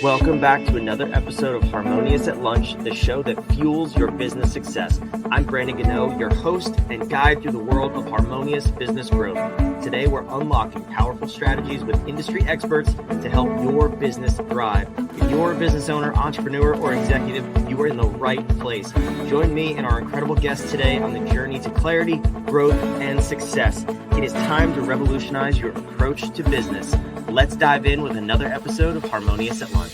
Welcome back to another episode of Harmonious at Lunch, the show that fuels your business success. I'm Brandon Gano, your host and guide through the world of harmonious business growth. Today, we're unlocking powerful strategies with industry experts to help your business thrive. If you're a business owner, entrepreneur, or executive, you are in the right place. Join me and our incredible guests today on the journey to clarity, growth, and success. It is time to revolutionize your approach to business. Let's dive in with another episode of Harmonious at Lunch.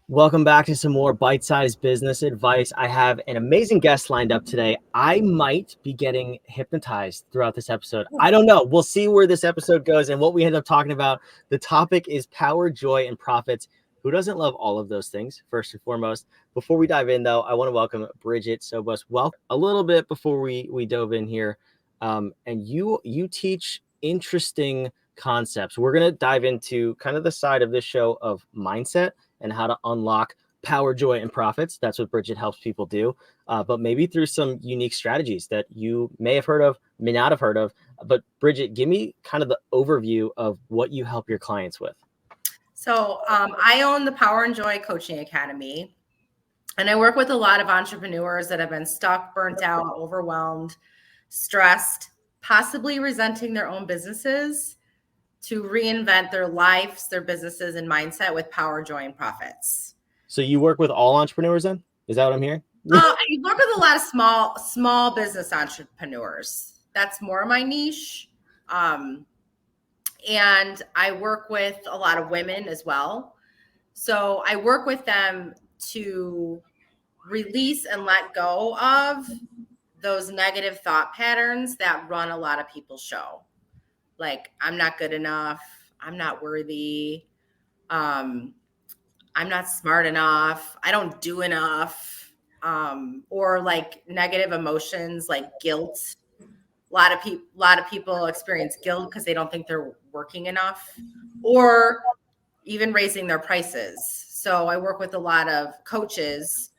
Welcome back to some more bite-sized business advice. I have an amazing guest lined up today. I might be getting hypnotized throughout this episode. I don't know. We'll see where this episode goes and what we end up talking about. The topic is power, joy, and profits. Who doesn't love all of those things, first and foremost? Before we dive in, though, I want to welcome Bridget Sobus. Welcome. A little bit before we dove in here, and you teach interesting concepts. We're going to dive into kind of the side of this show of mindset and how to unlock power, joy, and profits. That's what Bridget helps people do, but maybe through some unique strategies that you may have heard of, may not have heard of. But Bridget, give me kind of the overview of what you help your clients with. So I own the Power and Joy Coaching Academy, and I work with a lot of entrepreneurs that have been stuck, burnt out, overwhelmed, stressed, possibly resenting their own businesses, to reinvent their lives, their businesses, and mindset with power, joy, and profits. So you work with all entrepreneurs then? Is that what I'm hearing? I work with a lot of small business entrepreneurs. That's more my niche. And I work with a lot of women as well. So I work with them to release and let go of those negative thought patterns that run a lot of people's show. Like, I'm not good enough. I'm not worthy. I'm not smart enough. I don't do enough. Or like negative emotions like guilt. A lot of people experience guilt because they don't think they're working enough, or even raising their prices. So I work with a lot of coaches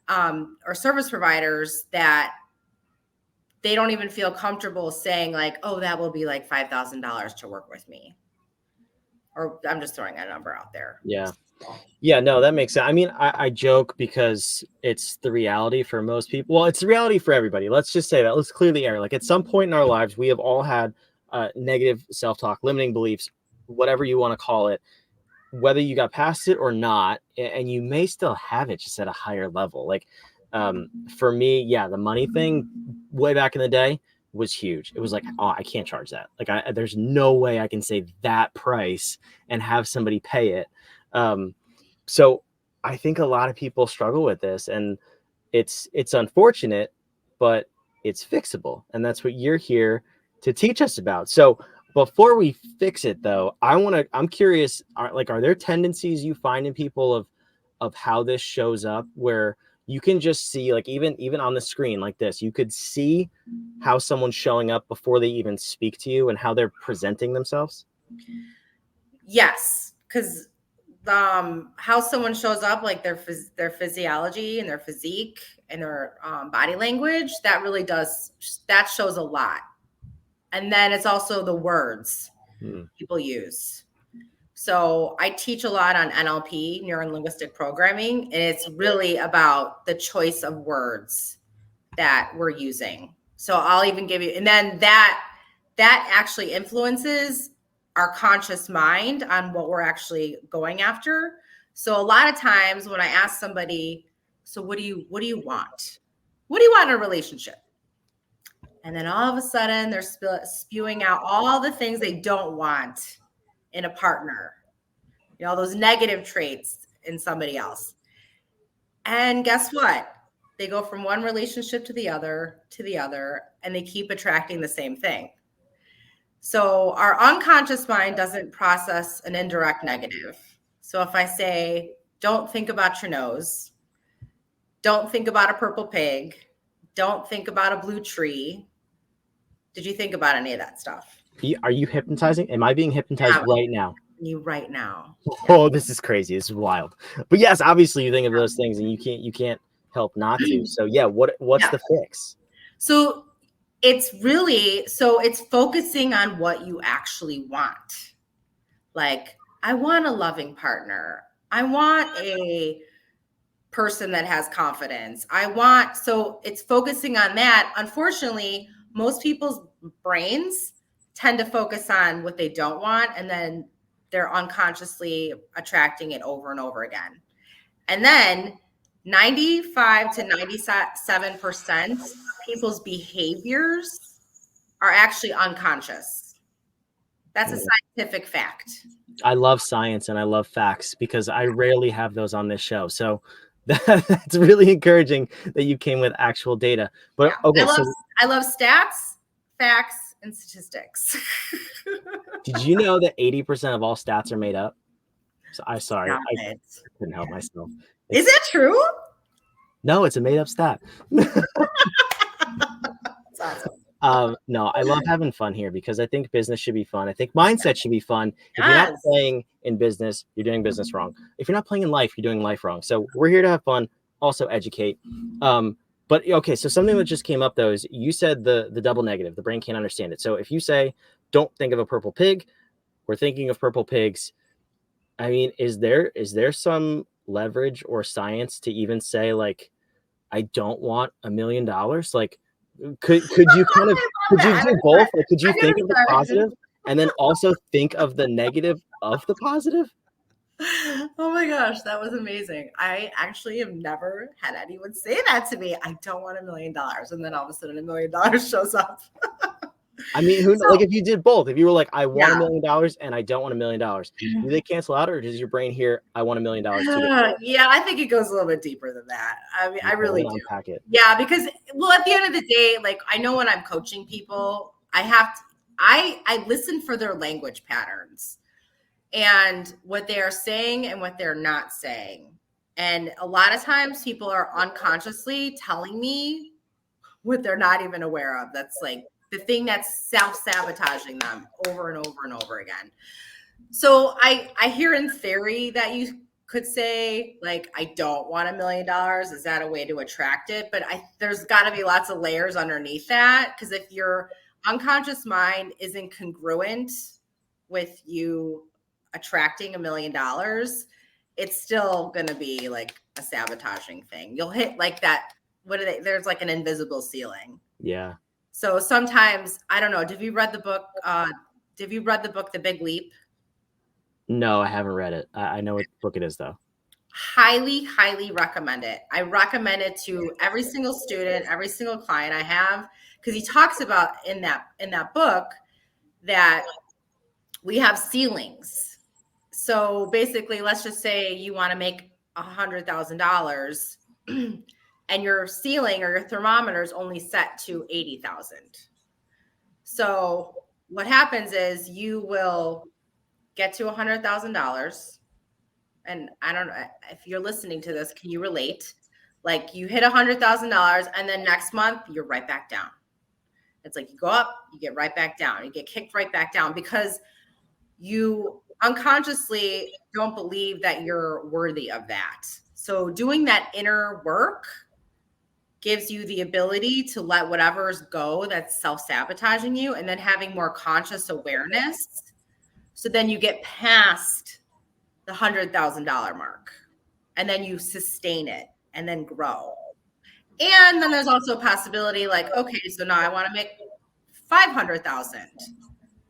or service providers that they don't even feel comfortable saying like, oh, that will be like $5,000 to work with me. Or I'm just throwing a number out there. Yeah. Yeah, no, that makes sense. I mean, I joke because it's the reality for most people. Well, it's the reality for everybody. Let's just say that. Let's clear the air. Like at some point in our lives, we have all had negative self-talk, limiting beliefs, whatever you want to call it, whether you got past it or not. And you may still have it just at a higher level. Like for me, yeah, the money thing way back in the day was huge. It was like, oh, I can't charge that. Like there's no way I can say that price and have somebody pay it. So I think a lot of people struggle with this, and it's unfortunate, but it's fixable. And that's what you're here to teach us about. So before we fix it though, I'm curious, are there tendencies you find in people of how this shows up where you can just see, like, even on the screen like this, you could see how someone's showing up before they even speak to you and how they're presenting themselves? Yes, because how someone shows up, like their physiology and their physique and their body language, that shows a lot. And then it's also the words people use. So I teach a lot on NLP, neuro-linguistic programming, and it's really about the choice of words that we're using. So I'll even give you, and then that actually influences our conscious mind on what we're actually going after. So a lot of times when I ask somebody, so what do you want? What do you want in a relationship? And then all of a sudden they're spewing out all the things they don't want in a partner, those negative traits in somebody else. And guess what? They go from one relationship to the other, and they keep attracting the same thing. So our unconscious mind doesn't process an indirect negative. So if I say, don't think about your nose, don't think about a purple pig, don't think about a blue tree. Did you think about any of that stuff? Are you hypnotizing? Am I being hypnotized right now? You right now. Oh, this is crazy. This is wild. But yes, obviously you think of those things and you can't help not to. So yeah, what's the fix? So it's focusing on what you actually want. Like, I want a loving partner. I want a person that has confidence. So it's focusing on that. Unfortunately, most people's brains tend to focus on what they don't want, and then they're unconsciously attracting it over and over again. And then 95 to 97% people's behaviors are actually unconscious. That's a scientific fact. I love science and I love facts because I rarely have those on this show. So that's really encouraging that you came with actual data. But okay, I love stats, facts, and statistics. Did you know that 80% of all stats are made up? So I couldn't help myself. Is that true? No, it's a made up stat. That's awesome. No, I love having fun here because I think business should be fun. I think mindset should be fun. If you're not playing in business, you're doing business wrong. If you're not playing in life, you're doing life wrong. So we're here to have fun, also educate. But okay, so something that just came up though is you said the double negative, the brain can't understand it. So if you say, don't think of a purple pig, we're thinking of purple pigs. I mean, is there some leverage or science to even say like, I don't want $1 million? Like, could you kind of could you do both? Like, could you think of the positive and then also think of the negative of the positive? Oh my gosh, that was amazing. I actually have never had anyone say that to me. I don't want $1 million. And then all of a sudden $1 million shows up. I mean, like if you did both, if you were like, I want $1 million and I don't want $1 million, do they cancel out, or does your brain hear, I want $1 million too? Yeah, I think it goes a little bit deeper than that. I mean, I really do. Unpack it. Yeah, because at the end of the day, like I know when I'm coaching people, I listen for their language patterns and what they are saying and what they're not saying. And a lot of times people are unconsciously telling me what they're not even aware of. That's like the thing that's self-sabotaging them over and over and over again. So I hear in theory that you could say, like, I don't want $1 million. Is that a way to attract it? But there's got to be lots of layers underneath that. Because if your unconscious mind isn't congruent with you attracting $1 million, it's still going to be like a sabotaging thing. You'll hit like that. There's like an invisible ceiling. Yeah. So sometimes, I don't know. Have you read the book, The Big Leap? No, I haven't read it. I know what book it is though. Highly, highly recommend it. I recommend it to every single student, every single client I have, because he talks about in that book that we have ceilings. So basically, let's just say you want to make $100,000 and your ceiling or your thermometer is only set to 80,000. So what happens is you will get to $100,000. And I don't know if you're listening to this, can you relate? Like you hit $100,000 and then next month you're right back down. It's like you go up, you get right back down, you get kicked right back down because you unconsciously don't believe that you're worthy of that. So doing that inner work gives you the ability to let whatever's go that's self-sabotaging you, and then having more conscious awareness. So then you get past the $100,000 mark, and then you sustain it and then grow. And then there's also a possibility like, okay, so now I want to make 500,000.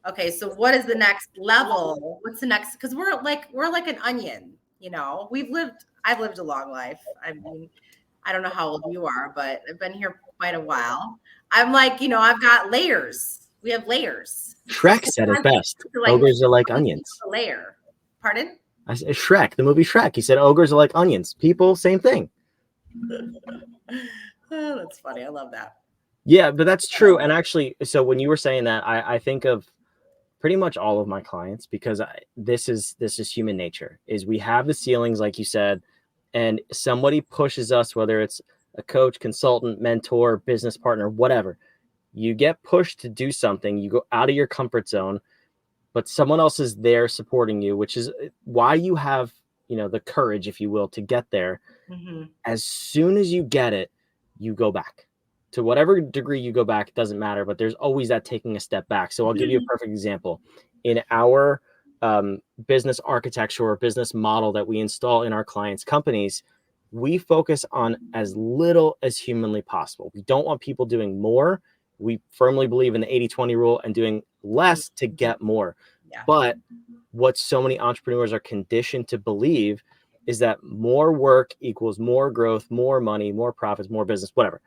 Okay, so what is the next level? What's the next? Because we're like an onion, you know. I've lived a long life. I mean, I don't know how old you are, but I've been here quite a while. I'm like, I've got layers. We have layers. Shrek said it best. Ogres are like onions. A layer. Pardon? I said Shrek, the movie Shrek. He said ogres are like onions. People, same thing. Oh, that's funny. I love that. Yeah, but that's true. And actually, so when you were saying that, I think of pretty much all of my clients because this is human nature. Is we have the ceilings, like you said, and somebody pushes us, whether it's a coach, consultant, mentor, business partner, whatever. You get pushed to do something. You go out of your comfort zone, but someone else is there supporting you, which is why you have, the courage, if you will, to get there. Mm-hmm. As soon as you get it, you go back. To whatever degree you go back, it doesn't matter, but there's always that taking a step back. So I'll give you a perfect example. In our business architecture or business model that we install in our clients' companies, we focus on as little as humanly possible. We don't want people doing more. We firmly believe in the 80-20 rule and doing less to get more. Yeah. But what so many entrepreneurs are conditioned to believe is that more work equals more growth, more money, more profits, more business, whatever.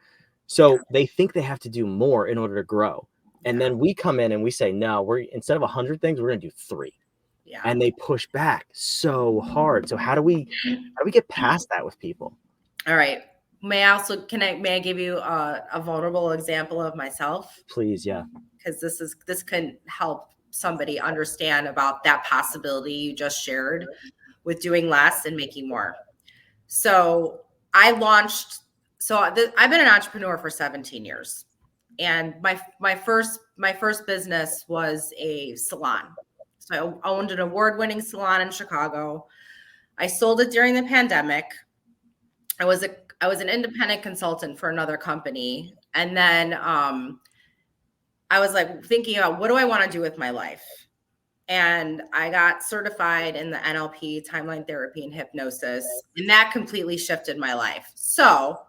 So they think they have to do more in order to grow. And then we come in and we say, no, we're instead of 100 things, we're going to do 3. Yeah. And they push back so hard. So how do we get past that with people? All right. May I give you a vulnerable example of myself? Please, yeah. Because this can help somebody understand about that possibility you just shared with doing less and making more. So I've been an entrepreneur for 17 years. And my first business was a salon. So I owned an award-winning salon in Chicago. I sold it during the pandemic. I was an independent consultant for another company. And then I was like thinking about, what do I want to do with my life? And I got certified in the NLP, timeline therapy, and hypnosis. And that completely shifted my life. So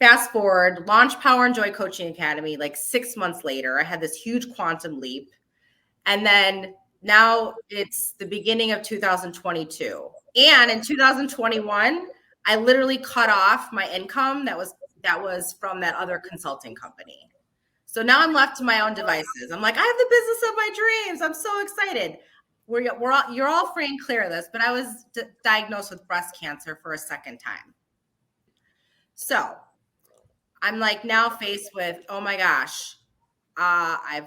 fast forward, launched Power and Joy Coaching Academy. Like 6 months later, I had this huge quantum leap. And then now it's the beginning of 2022. And in 2021, I literally cut off my income that was from that other consulting company. So now I'm left to my own devices. I'm like, I have the business of my dreams. I'm so excited. You're all free and clear of this, but I was diagnosed with breast cancer for a second time. So I'm like now faced with, oh my gosh, I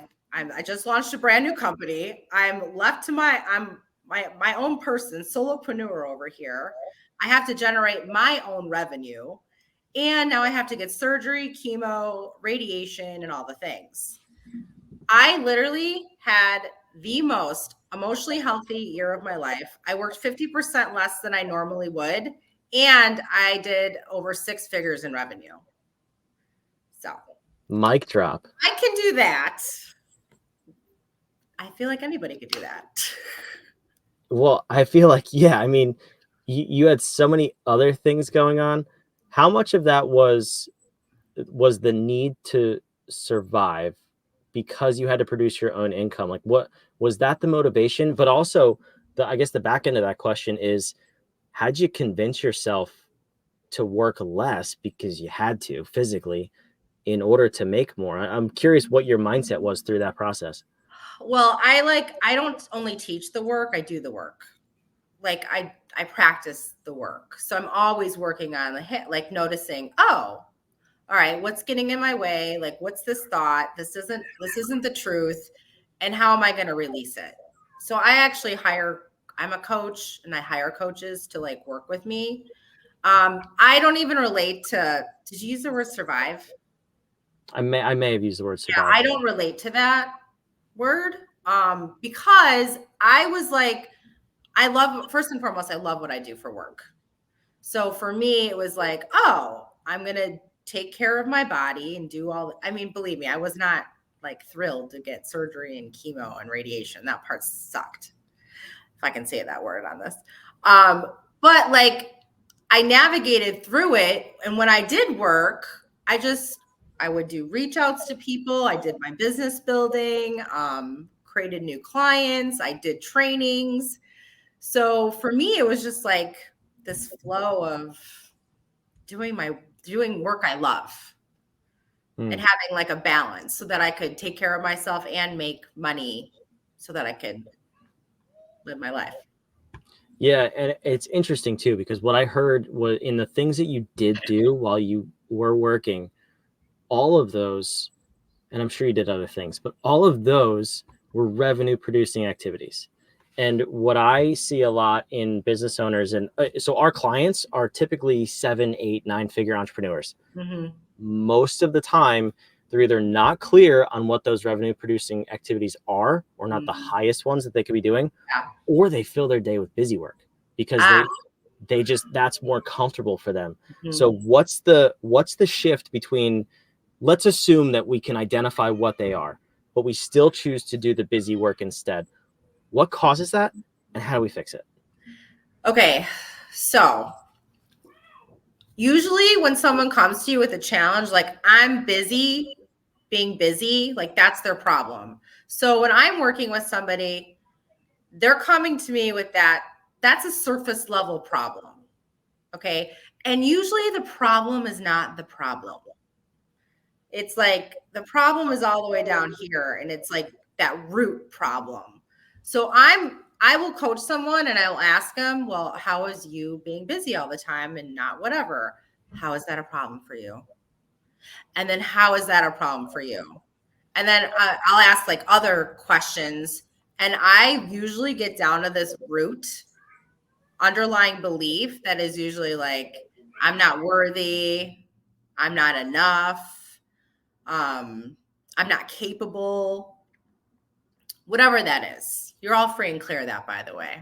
just launched a brand new company. I'm left to my own person, solopreneur over here. I have to generate my own revenue. And now I have to get surgery, chemo, radiation, and all the things. I literally had the most emotionally healthy year of my life. I worked 50% less than I normally would. And I did over 6 figures in revenue. So mic drop. I can do that. I feel like anybody could do that. Well, I feel like, yeah, I mean, you had so many other things going on. How much of that was the need to survive because you had to produce your own income? Like, what was that the motivation? But also, I guess the back end of that question is, how'd you convince yourself to work less because you had to physically in order to make more? I'm curious what your mindset was through that process. Well, I don't only teach the work, I do the work. Like I practice the work. So I'm always working on the hit, like noticing, oh, all right, what's getting in my way? Like, what's this thought? This isn't the truth. And how am I going to release it? So I'm a coach and I hire coaches to like work with me. I don't even relate to, did you use the word survive? I may have used the word survive. Yeah, I don't relate to that word because I was like, first and foremost, I love what I do for work. So for me, it was like, oh, I'm going to take care of my body and do believe me, I was not like thrilled to get surgery and chemo and radiation. That part sucked, if I can say that word on this. But like I navigated through it. And when I did work, I would do reach outs to people. I did my business building, created new clients. I did trainings. So for me, it was just like this flow of doing work I love and having like a balance so that I could take care of myself and make money so that I could live my life. Yeah. And it's interesting too, because what I heard was in the things that you did do while you were working, all of those, and I'm sure you did other things, but all of those were revenue producing activities. And what I see a lot in business owners, and so our clients are typically 7, 8, 9-figure entrepreneurs. Mm-hmm. Most of the time, they're either not clear on what those revenue producing activities are, or not the highest ones that they could be doing, or they fill their day with busy work because they just, that's more comfortable for them. Mm-hmm. So what's the shift between, let's assume that we can identify what they are, but we still choose to do the busy work instead. What causes that, and how do we fix it? Okay, so usually when someone comes to you with a challenge, like I'm busy, being busy, like that's their problem. So when I'm working with somebody, they're coming to me with that's a surface level problem. Okay. And usually the problem is not the problem. It's like the problem is all the way down here, and it's like that root problem. So I will coach someone and I'll ask them, well, how is you being busy all the time and not whatever? How is that a problem for you? And then how is that a problem for you? And then I'll ask like other questions. And I usually get down to this root underlying belief that is usually like, I'm not worthy, I'm not enough, I'm not capable, whatever that is. You're all free and clear of that, by the way.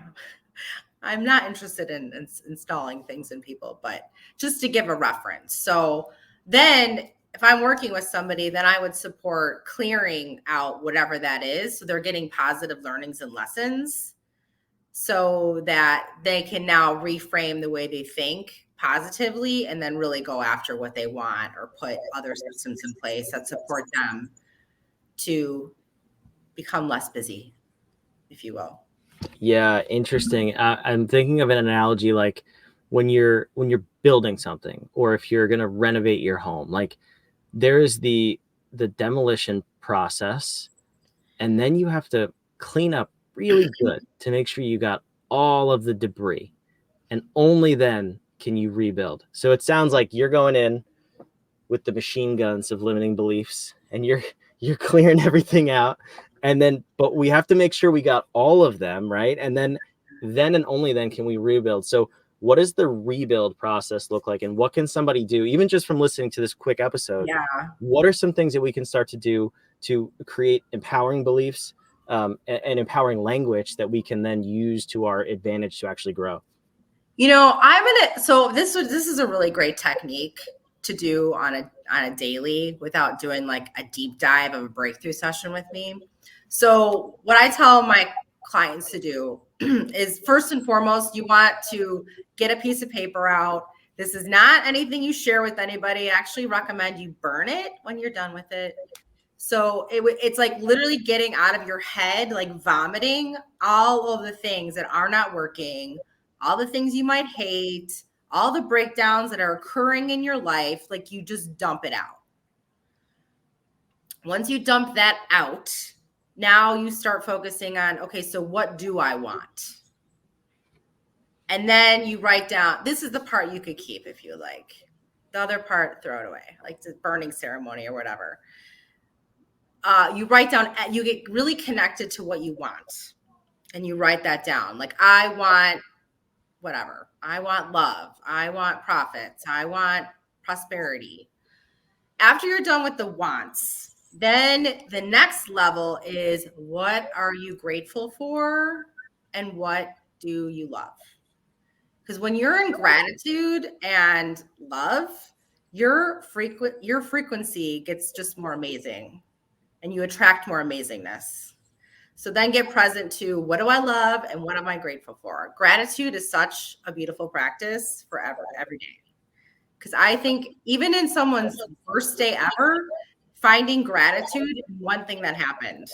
I'm not interested in installing things in people, but just to give a reference. So then if I'm working with somebody, then I would support clearing out whatever that is. So they're getting positive learnings and lessons so that they can now reframe the way they think positively and then really go after what they want or put other systems in place that support them to become less busy, if you will. Yeah, interesting. I'm thinking of an analogy like when you're building something, or if you're gonna renovate your home. Like there is the demolition process, and then you have to clean up really good to make sure you got all of the debris, and only then can you rebuild. So it sounds like you're going in with the machine guns of limiting beliefs, and you're clearing everything out, and then but we have to make sure we got all of them right, and then and only then can we rebuild. So what does the rebuild process look like, and what can somebody do, even just from listening to this quick episode? Yeah. What are some things that we can start to do to create empowering beliefs, and empowering language that we can then use to our advantage to actually grow? So this is a really great technique to do on a daily without doing like a deep dive of a breakthrough session with me. So what I tell my clients to do is, first and foremost, you want to get a piece of paper out. This is not anything you share with anybody. I actually recommend you burn it when you're done with it. So it's like literally getting out of your head, like vomiting all of the things that are not working, all the things you might hate, all the breakdowns that are occurring in your life. Like you just dump it out. Once you dump that out, now you start focusing on, okay, so what do I want? And then you write down, this is the part you could keep if you like. The other part, throw it away, like the burning ceremony or whatever. You write down, you get really connected to what you want. And you write that down. Like, I want whatever. I want love. I want profits. I want prosperity. After you're done with the wants, then the next level is, what are you grateful for and what do you love? Because when you're in gratitude and love, your frequency gets just more amazing and you attract more amazingness. So then get present to, what do I love and what am I grateful for? Gratitude is such a beautiful practice forever, every day. Because I think even in someone's worst day ever, finding gratitude in one thing that happened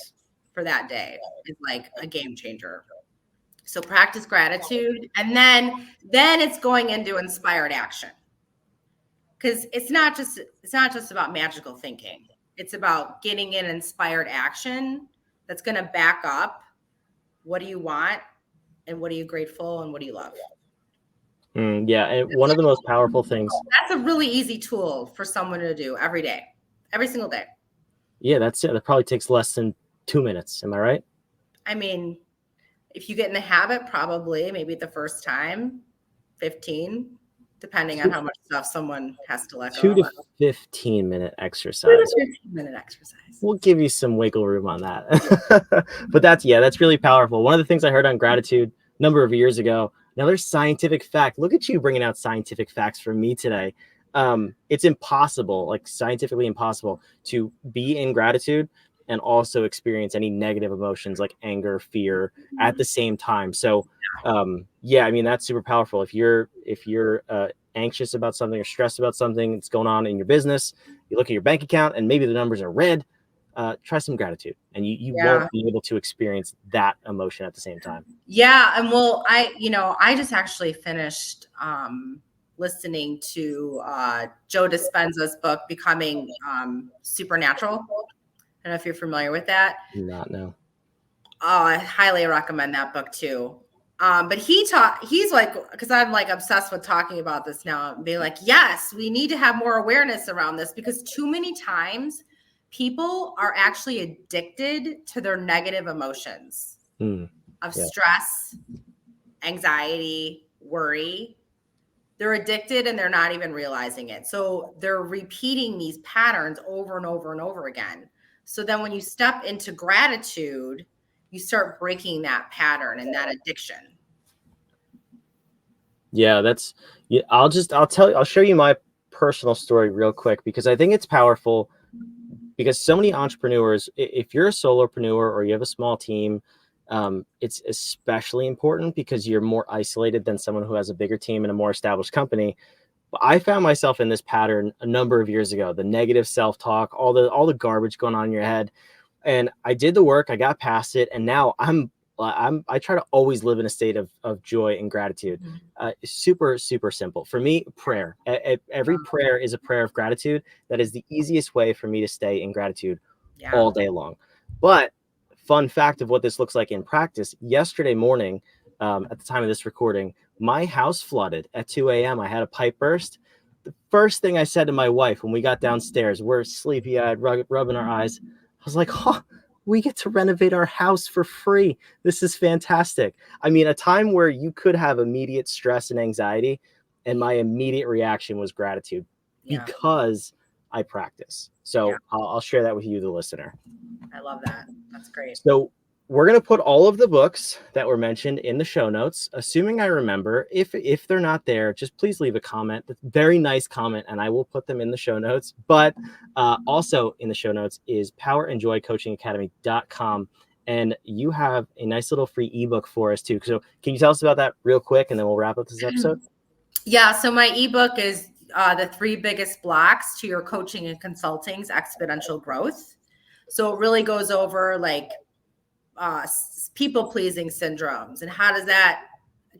for that day is like a game changer. So practice gratitude, and then it's going into inspired action. Because it's not just about magical thinking. It's about getting in inspired action that's going to back up what do you want and what are you grateful and what do you love. Yeah, and one of the most powerful things. That's a really easy tool for someone to do every day, every single day. Yeah, that's it. That probably takes less than 2 minutes. Am I right? I mean, if you get in the habit, probably maybe the first time, 15, depending on how much stuff someone has to let go. 2 to 15-minute exercise. 15-minute exercise. We'll give you some wiggle room on that. But that's really powerful. One of the things I heard on gratitude a number of years ago. Now there's scientific fact. Look at you bringing out scientific facts for me today. It's impossible, like scientifically impossible, to be in gratitude and also experience any negative emotions like anger, fear at the same time. So yeah, I mean, that's super powerful. If you're anxious about something or stressed about something that's going on in your business, you look at your bank account and maybe the numbers are red, try some gratitude, and you won't be able to experience that emotion at the same time. Yeah. And well, I just actually finished listening to Joe Dispenza's book, Becoming Supernatural. I don't know if you're familiar with that. Not know. Oh, I highly recommend that book too. But he's like, because I'm like obsessed with talking about this now and being like, yes, we need to have more awareness around this, because too many times people are actually addicted to their negative emotions of stress, anxiety, worry. They're addicted and they're not even realizing it. So they're repeating these patterns over and over and over again. So then when you step into gratitude, you start breaking that pattern and that addiction. Yeah, I'll show you my personal story real quick, because I think it's powerful, because so many entrepreneurs, if you're a solopreneur or you have a small team, it's especially important because you're more isolated than someone who has a bigger team and a more established company. But I found myself in this pattern a number of years ago, the negative self-talk, all the garbage going on in your head. And I did the work, I got past it, and now I try to always live in a state of joy and gratitude. Super, super simple. For me, prayer. Every prayer is a prayer of gratitude. That is the easiest way for me to stay in gratitude all day long. But fun fact of what this looks like in practice, yesterday morning, at the time of this recording, my house flooded at 2 a.m. I had a pipe burst. The first thing I said to my wife when we got downstairs, we're sleepy-eyed, rubbing our eyes, I was like, oh, we get to renovate our house for free. This is fantastic. I mean, a time where you could have immediate stress and anxiety, and my immediate reaction was gratitude because I practice. So I'll share that with you, the listener. I love that. That's great. So we're going to put all of the books that were mentioned in the show notes, assuming I remember. If they're not there, just please leave a comment, a very nice comment, and I will put them in the show notes. But also in the show notes is powerandjoycoachingacademy.com. And you have a nice little free ebook for us too. So can you tell us about that real quick, and then we'll wrap up this episode? Yeah. So my ebook is the 3 biggest blocks to your coaching and consulting's exponential growth. So it really goes over like people-pleasing syndromes and how does that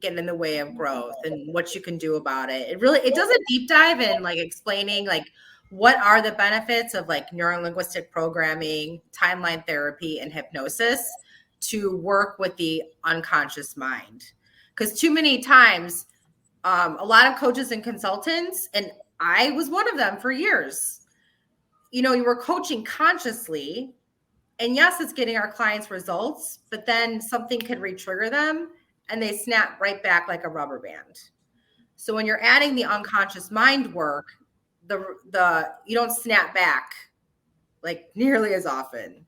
get in the way of growth and what you can do about it. It does a deep dive in like explaining like what are the benefits of like neurolinguistic programming, timeline therapy, and hypnosis to work with the unconscious mind. Because too many times, a lot of coaches and consultants, and I was one of them for years, you were coaching consciously. And yes, it's getting our clients results, but then something could re-trigger them and they snap right back like a rubber band. So when you're adding the unconscious mind work, you don't snap back like nearly as often.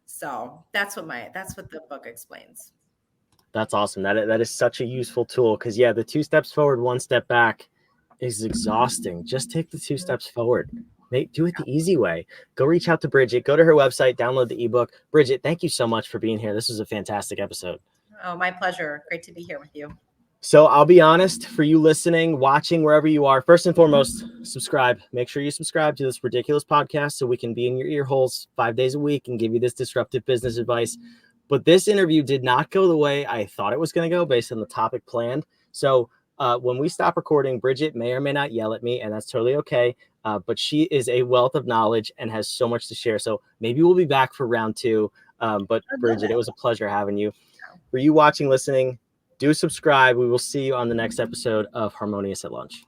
So that's what the book explains. That's awesome. That is such a useful tool, because the 2 steps forward, 1 step back is exhausting. Just take the 2 steps forward. Do it the easy way. Go reach out to Bridget. Go to her website. Download the ebook. Bridget, thank you so much for being here. This was a fantastic episode. Oh, my pleasure. Great to be here with you. So I'll be honest, for you listening, watching, wherever you are, first and foremost, subscribe. Make sure you subscribe to this ridiculous podcast so we can be in your ear holes 5 days a week and give you this disruptive business advice. But this interview did not go the way I thought it was going to go based on the topic planned. So when we stop recording, Bridget may or may not yell at me, and that's totally okay. But she is a wealth of knowledge and has so much to share. So maybe we'll be back for round 2. But Bridget, it was a pleasure having you. For you watching, listening, do subscribe. We will see you on the next episode of Harmonious at Lunch.